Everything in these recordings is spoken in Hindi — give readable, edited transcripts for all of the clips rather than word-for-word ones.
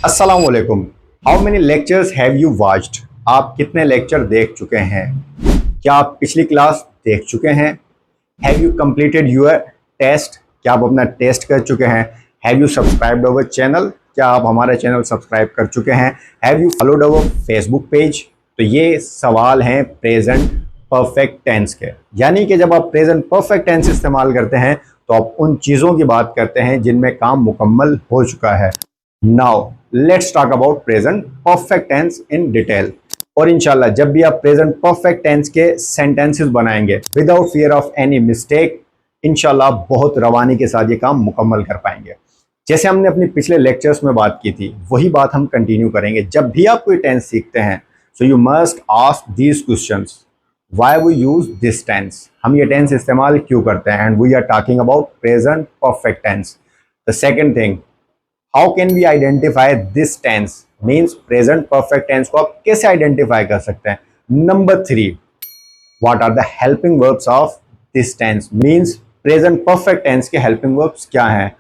अस्सलाम वालेकुम। How many lectures have you watched? आप कितने लेक्चर देख चुके हैं? क्या आप पिछली क्लास देख चुके हैं? Have you completed your test? क्या आप अपना टेस्ट कर चुके हैं? Have you subscribed our channel? क्या आप हमारा चैनल सब्सक्राइब कर चुके हैं? Have you followed our Facebook page? तो ये सवाल हैं प्रेजेंट परफेक्ट टेंस के। यानी कि जब आप प्रेजेंट परफेक्ट टेंस इस्तेमाल करते हैं तो आप उन चीज़ों की बात करते हैं जिनमें काम मुकम्मल हो चुका है। Now let's talk about present perfect tense in detail. और इंशाल्लाह जब भी आप प्रेजेंट परफेक्ट टेंस के सेंटेंसेस बनाएंगे without fear of any mistake, इंशाल्लाह बहुत रवानी के साथ ये काम मुकम्मल कर पाएंगे। जैसे हमने अपने पिछले लेक्चर्स में बात की थी वही बात हम कंटिन्यू करेंगे। जब भी आप कोई टेंस सीखते हैं so you must ask these questions, why we use this tense, हम ये टेंस इस्तेमाल क्यों करते हैं, and we are talking about present perfect tense. The second thing, how can we identify this tense, means present perfect tense को आप कैसे आइडेंटिफाई कर सकते हैं। Number 3, what are the helping verbs of this tense, means present perfect tense के हेल्पिंग वर्ब्स क्या हैं,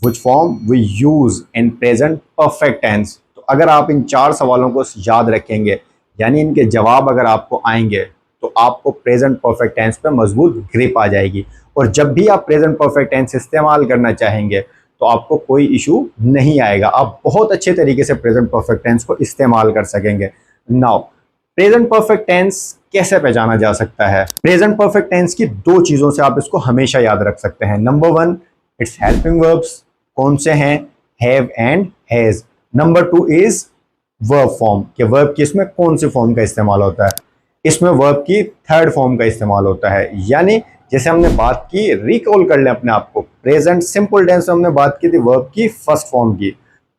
which form we use in present perfect tense. तो अगर आप इन 4 सवालों को याद रखेंगे, यानी इनके जवाब अगर आपको आएंगे तो आपको प्रेजेंट परफेक्ट टेंस पे मजबूत ग्रिप आ जाएगी। और जब भी आप प्रेजेंट परफेक्ट टेंस इस्तेमाल करना चाहेंगे तो आपको कोई इशू नहीं आएगा, आप बहुत अच्छे तरीके से प्रेजेंट परफेक्ट टेंस को इस्तेमाल कर सकेंगे। नाउ प्रेजेंट परफेक्ट टेंस कैसे पहचाना जा सकता है? प्रेजेंट परफेक्ट टेंस की 2 चीजों से आप इसको हमेशा याद रख सकते हैं। Number 1, it's helping verbs. कौन से हैं? Have and has. Number 2 is verb form, कि वर्ब की इसमें कौन से फॉर्म का इस्तेमाल होता है। इसमें वर्ब की थर्ड फॉर्म का इस्तेमाल होता है। यानी जैसे हमने बात की, रिकॉल कर लें अपने आप को, प्रेजेंट सिंपल टेंस में हमने बात की थी वर्ब की फर्स्ट फॉर्म की,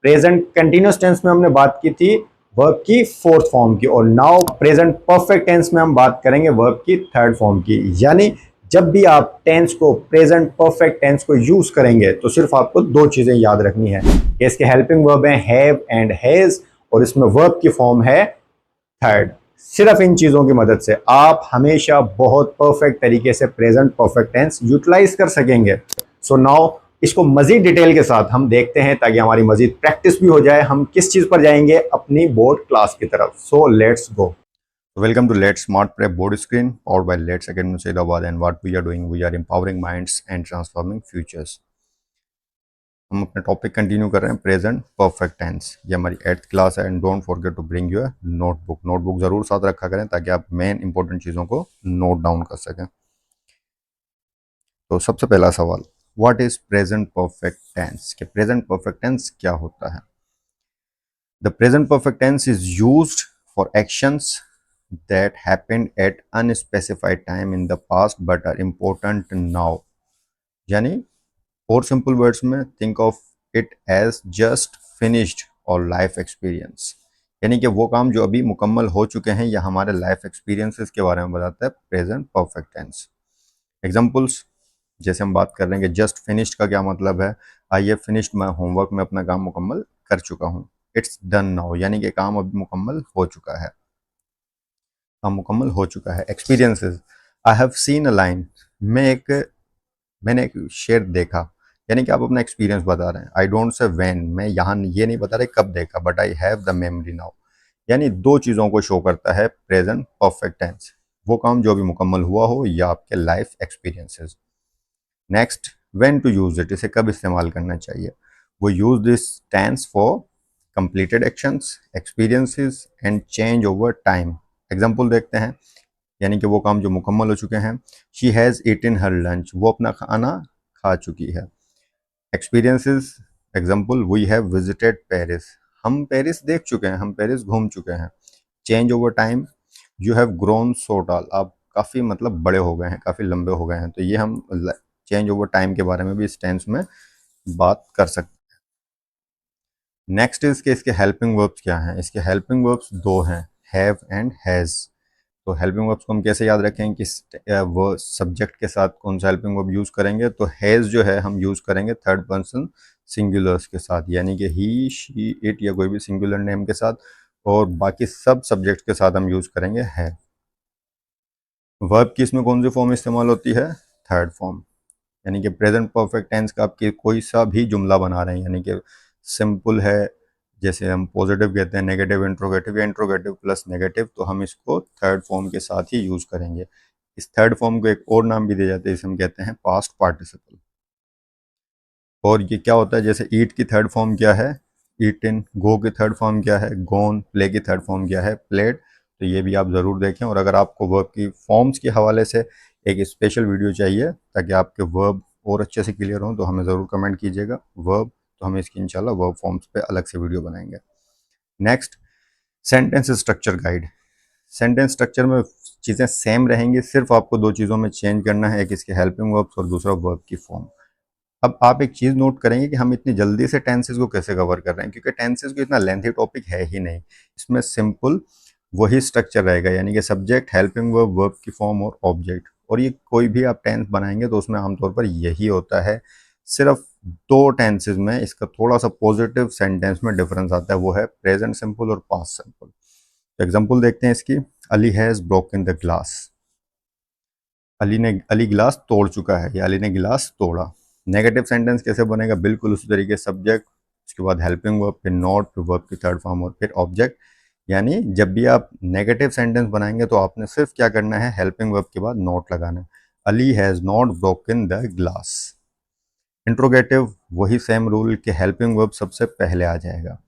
प्रेजेंट कंटिन्यूअस टेंस में हमने बात की थी वर्ब की फोर्थ फॉर्म की, और नाउ प्रेजेंट परफेक्ट टेंस में हम बात करेंगे वर्ब की थर्ड फॉर्म की। यानी जब भी आप टेंस को, प्रेजेंट परफेक्ट टेंस को यूज करेंगे तो सिर्फ आपको 2 चीजें याद रखनी है कि इसके हेल्पिंग वर्ब है हैव एंड हैज, और इसमें वर्ब की फॉर्म है थर्ड। सिर्फ इन चीजों की मदद से आप हमेशा बहुत परफेक्ट तरीके से प्रेजेंट परफेक्ट टेंस यूटिलाइज कर सकेंगे। सो नाउ इसको मजीद डिटेल के साथ हम देखते हैं ताकि हमारी मजीद प्रैक्टिस भी हो जाए। हम किस चीज पर जाएंगे? अपनी बोर्ड क्लास की तरफ। So let's go. Welcome to Let's Smart Prep board screen powered by Let's Academy Saidabad, and what we are doing, we are empowering minds and transforming futures. हम अपने टॉपिक कंटिन्यू कर रहे हैं प्रेजेंट परफेक्ट टेंस। ये हमारी 8th क्लास है, and don't forget to bring your notebook. Notebook ज़रूर साथ रखा करें ताकि आप मेन इंपॉर्टेंट चीज़ों को नोट डाउन कर सकें। तो सबसे पहला सवाल, what is present perfect tense, कि प्रेजेंट परफेक्ट टेंस क्या होता है। The present perfect tense is used for actions that happened at unspecified time in the past but are important now। यानी और सिंपल वर्ड्स में think of it as just finished और लाइफ एक्सपीरियंस, यानी कि वो काम जो अभी मुकम्मल हो चुके हैं या हमारे लाइफ एक्सपीरियंसेस के बारे में बताता है प्रेजेंट परफेक्ट टेंस। एग्जांपल्स, जैसे हम बात कर रहे हैं कि जस्ट फिनिश्ड का क्या मतलब है, I have finished my homework, मैं अपना काम मुकम्मल कर चुका हूँ। इट्स डन नाउ, यानी कि काम अभी मुकम्मल हो चुका है, काम मुकम्मल हो चुका है। Experiences, I have seen a line, मैंने एक शेर देखा, यानी कि आप अपना एक्सपीरियंस बता रहे हैं। आई डोंट से व्हेन, मैं यहाँ ये नहीं बता रहे कब देखा, but I have the memory now, यानी 2 चीज़ों को शो करता है प्रेजेंट परफेक्ट टेंस, वो काम जो अभी मुकम्मल हुआ हो या आपके life experiences. Next, when to use it, इसे कब इस्तेमाल करना चाहिए। वो use this tense for completed actions, experiences and change over time. Example देखते हैं, यानी कि वो काम जो मुकम्मल हो चुके हैं। She has eaten her lunch, वो अपना खाना खा चुकी है। Experiences, example, we have visited Paris, हम पेरिस देख चुके हैं, हम पेरिस घूम चुके हैं। Change over time, you have grown so tall, आप काफ़ी मतलब बड़े हो गए हैं, काफ़ी लंबे हो गए हैं। तो ये हम चेंज ओवर टाइम के बारे में भी इस टेंस में बात कर सकते हैं। नेक्स्ट इज के इसके हेल्पिंग वर्ब्स क्या हैं। इसके हेल्पिंग वर्ब्स 2 हैं, हैव एंड हैज़। तो हेल्पिंग वर्ब्स को हम कैसे याद रखें कि वो सब्जेक्ट के साथ कौन सा हेल्पिंग वर्ब यूज़ करेंगे। तो हैज़ जो है हम यूज़ करेंगे थर्ड पर्सन सिंगुलर्स के साथ, यानी कि ही, शी, इट या कोई भी सिंगुलर नेम के साथ, और बाकी सब सब्जेक्ट के साथ हम यूज़ करेंगे है। वर्ब की इसमें कौन सी फॉर्म इस्तेमाल होती है? थर्ड फॉर्म, यानी कि प्रेजेंट परफेक्ट टेंस का आपके कोई सा भी जुमला बना रहे हैं, यानी कि सिंपल है, जैसे हम पॉजिटिव कहते हैं, नेगेटिव इंट्रोगेटिव या इंट्रोगेटिव प्लस नेगेटिव, तो हम इसको थर्ड फॉर्म के साथ ही यूज़ करेंगे। इस थर्ड फॉर्म को एक और नाम भी दिया जाता है, इसे हम कहते हैं पास्ट पार्टिसिपल। और ये क्या होता है, जैसे ईट की थर्ड फॉर्म क्या है, ईटन। गो की थर्ड फॉर्म क्या है, गोन। प्ले की थर्ड फॉर्म क्या है, प्लेड। तो ये भी आप ज़रूर देखें। और अगर आपको वर्ब की फॉर्म्स के हवाले से एक स्पेशल वीडियो चाहिए ताकि आपके वर्ब और अच्छे से क्लियर हों, तो हमें ज़रूर कमेंट कीजिएगा वर्ब, तो हम इसकी इंशाल्लाह वर्ब फॉर्म्स पे अलग से वीडियो बनाएंगे। Next, sentence structure guide. Sentence structure में चीज़ें सेम रहेंगी, सिर्फ आपको दो चीज़ों में चेंज करना है, एक इसके हेल्पिंग वर्ब्स और दूसरा वर्ब की फॉर्म। अब आप एक चीज़ नोट करेंगे कि हम इतनी जल्दी से टेंसेस को कैसे कवर कर रहे हैं, क्योंकि टेंसेस को इतना लेंथी टॉपिक है ही नहीं। इसमें सिंपल वही स्ट्रक्चर रहेगा, यानी कि सब्जेक्ट, हेल्पिंग वर्ब, वर्ब की फॉर्म और ऑब्जेक्ट। और ये कोई भी आप टेंस बनाएंगे तो उसमें आमतौर पर यही होता है। सिर्फ दो टेंसेस में इसका थोड़ा सा पॉजिटिव सेंटेंस में डिफरेंस आता है, वो है प्रेजेंट सिंपल और पास्ट सिंपल। एग्जाम्पल देखते हैं इसकी। Ali has broken the glass. Ali गिलास तोड़ चुका है, या अली ने गिलास तोड़ा। नेगेटिव सेंटेंस कैसे बनेगा, बिल्कुल उसी तरीके, सब्जेक्ट, उसके बाद हेल्पिंग वर्ब, फिर नॉट, फिर वर्ब की थर्ड फॉर्म और फिर ऑब्जेक्ट। यानी जब भी आप नेगेटिव सेंटेंस बनाएंगे तो आपने सिर्फ क्या करना है, हेल्पिंग वर्ब के बाद नॉट लगाना है। Ali has not broken the glass. Interrogative वही सेम रूल कि हेल्पिंग वर्ब सबसे पहले आ जाएगा।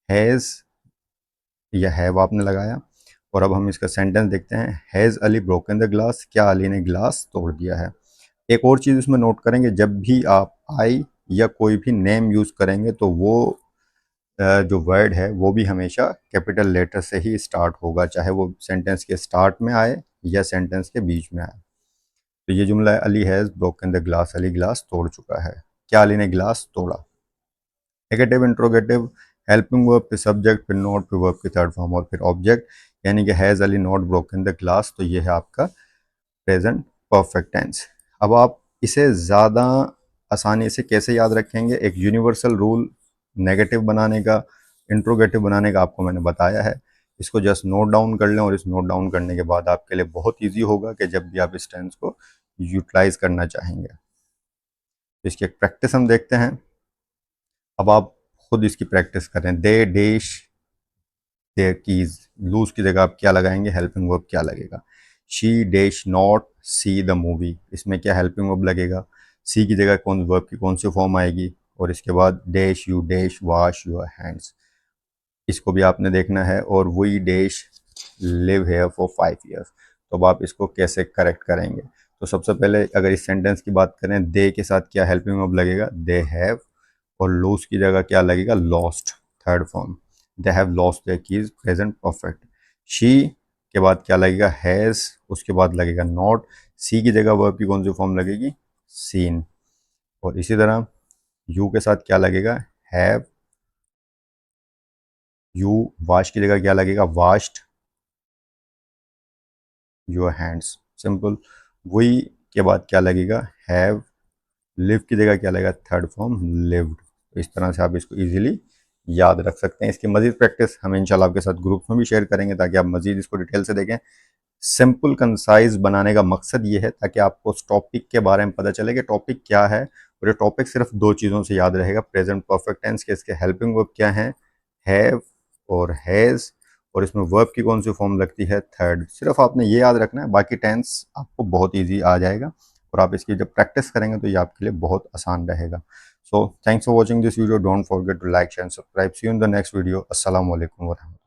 हैज़ या हैव आपने लगाया। और अब हम इसका सेंटेंस देखते हैं। Has Ali broken the glass, क्या अली ने ग्लास तोड़ दिया है। एक और चीज़ इसमें नोट करेंगे, जब भी आप आई या कोई भी नेम यूज़ करेंगे तो वो जो वर्ड है वो भी हमेशा कैपिटल लेटर से ही स्टार्ट होगा, चाहे वो सेंटेंस के स्टार्ट में आए या सेंटेंस के बीच में आए। तो ये जुमला है, Ali has broken the glass, Ali glass तोड़ चुका है, क्या अली ने ग्लास तोड़ा। नेगेटिव इंट्रोगेटिव, हेल्पिंग वर्ब, फिर सब्जेक्ट, फिर नॉट, फिर वर्ब की थर्ड फॉर्म और फिर ऑब्जेक्ट। यानी कि has Ali not broken the glass, तो ये है आपका प्रेजेंट परफेक्ट टेंस। अब आप इसे ज़्यादा आसानी से कैसे याद रखेंगे, एक यूनिवर्सल रूल नेगेटिव बनाने का, इंट्रोगेटिव बनाने का आपको मैंने बताया है। इसको जस्ट नोट डाउन कर लें, और इस नोट डाउन करने के बाद आपके लिए बहुत ईजी होगा कि जब भी आप इस टेंस को यूटिलाइज करना चाहेंगे। तो इसकी एक प्रैक्टिस हम देखते हैं। अब आप खुद इसकी प्रैक्टिस करें। They dash their keys, lose की जगह आप क्या लगाएंगे, हेल्पिंग वर्ब क्या लगेगा। She dash not see the movie, इसमें क्या हेल्पिंग वर्ब लगेगा, सी की जगह कौन वर्ब की कौन सी फॉर्म आएगी। और इसके बाद dash you dash wash your hands, इसको भी आपने देखना है। और we dash live here for 5 years, तो अब आप इसको कैसे करेक्ट करेंगे। तो सबसे पहले अगर इस सेंटेंस की बात करें, दे के साथ क्या हेल्पिंग वर्ब लगेगा, दे हैव। और लूज की जगह क्या लगेगा, lost, third form, they have lost their keys, present perfect. She के बाद क्या लगेगा, हैज़, उसके बाद लगेगा नॉट। सी की जगह वर्ब की कौन सी फॉर्म लगेगी, सीन। और इसी तरह यू के साथ क्या लगेगा, हैव। यू वाश की जगह क्या लगेगा, washed your hands, simple. We के बाद क्या लगेगा, हैव। लिव की जगह क्या लगेगा, थर्ड फॉर्म, लिव्ड। तो इस तरह से आप इसको इजीली याद रख सकते हैं। इसकी मजीद प्रैक्टिस हम इंशाल्लाह आपके साथ ग्रुप्स में भी शेयर करेंगे, ताकि आप मजीद इसको डिटेल से देखें। सिंपल कंसाइज बनाने का मकसद ये है ताकि आपको उस टॉपिक के बारे में पता चले कि टॉपिक क्या है। और ये टॉपिक सिर्फ दो चीज़ों से याद रहेगा, प्रेजेंट परफेक्ट टेंस के इसके हेल्पिंग वर्ब क्या है, हैव और हैज़। और इसमें वर्ब की कौन सी फॉर्म लगती है, थर्ड। सिर्फ आपने ये याद रखना है, बाकी टेंस आपको बहुत ईजी आ जाएगा। और आप इसकी जब प्रैक्टिस करेंगे तो ये आपके लिए बहुत आसान रहेगा। So thanks for watching this video, don't forget to like share and subscribe. See you in the next video. अस्सलाम वालेकुम वरहमतुल्लाह।